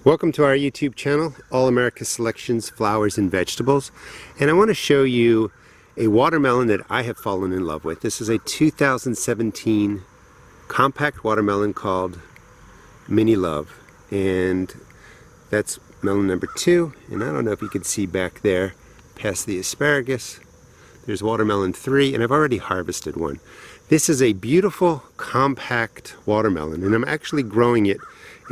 Welcome to our YouTube channel, All America Selections Flowers and Vegetables. And I want to show you a watermelon that I have fallen in love with. This is a 2017 compact watermelon called Mini Love. And that's melon number 2. And I don't know if you can see back there past the asparagus. There's watermelon 3, and I've already harvested one. This is a beautiful compact watermelon, and I'm actually growing it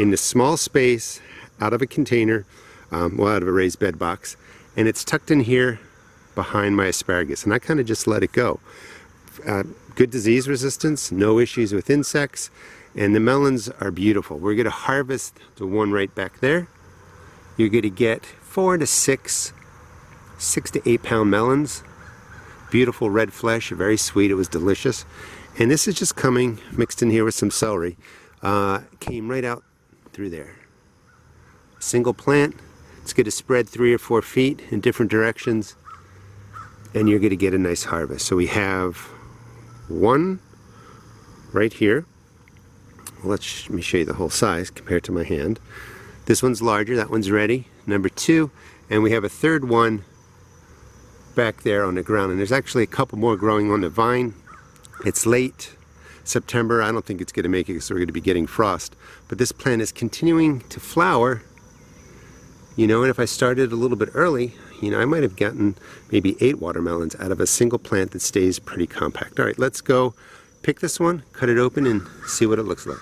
in a small space out of a container, out of a raised bed box, and it's tucked in here behind my asparagus, and I kind of just let it go. Good disease resistance, no issues with insects, and the melons are beautiful. We're going to harvest the one right back there. You're going to get 4 to 6 to 8 pound melons. Beautiful red flesh, very sweet, it was delicious. And this is just coming, mixed in here with some celery, came right out through there. Single plant. It's going to spread 3 or 4 feet in different directions, and you're going to get a nice harvest. So we have one right here. Let me show you the whole size compared to my hand. This one's larger, that one's ready, number 2, and we have a third one back there on the ground, and there's actually a couple more growing on the vine. It's late September. I don't think it's going to make it because we're going to be getting frost, but this plant is continuing to flower. You know, and if I started a little bit early, you know, I might have gotten maybe 8 watermelons out of a single plant that stays pretty compact. All right, let's go pick this one, cut it open, and see what it looks like.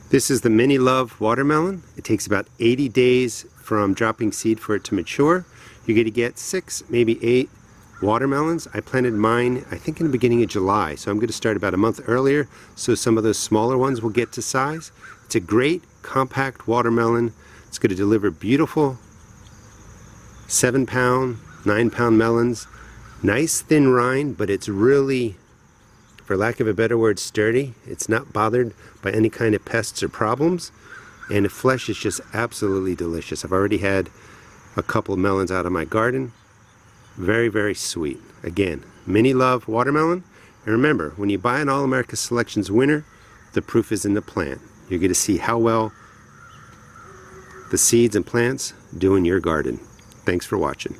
This is the Mini Love watermelon. It takes about 80 days from dropping seed for it to mature. You're going to get 6, maybe 8 watermelons. I planted mine, I think, in the beginning of July, so I'm going to start about a month earlier, so some of those smaller ones will get to size. It's a great compact watermelon. It's going to deliver beautiful 7 pound, 9 pound melons. Nice thin rind, but it's really, for lack of a better word, sturdy. It's not bothered by any kind of pests or problems, and the flesh is just absolutely delicious. I've already had a couple of melons out of my garden. Very, very sweet. Again, Mini Love watermelon. And remember, when you buy an All America Selections winner, the proof is in the plant. You're going to see how well the seeds and plants do in your garden. Thanks for watching.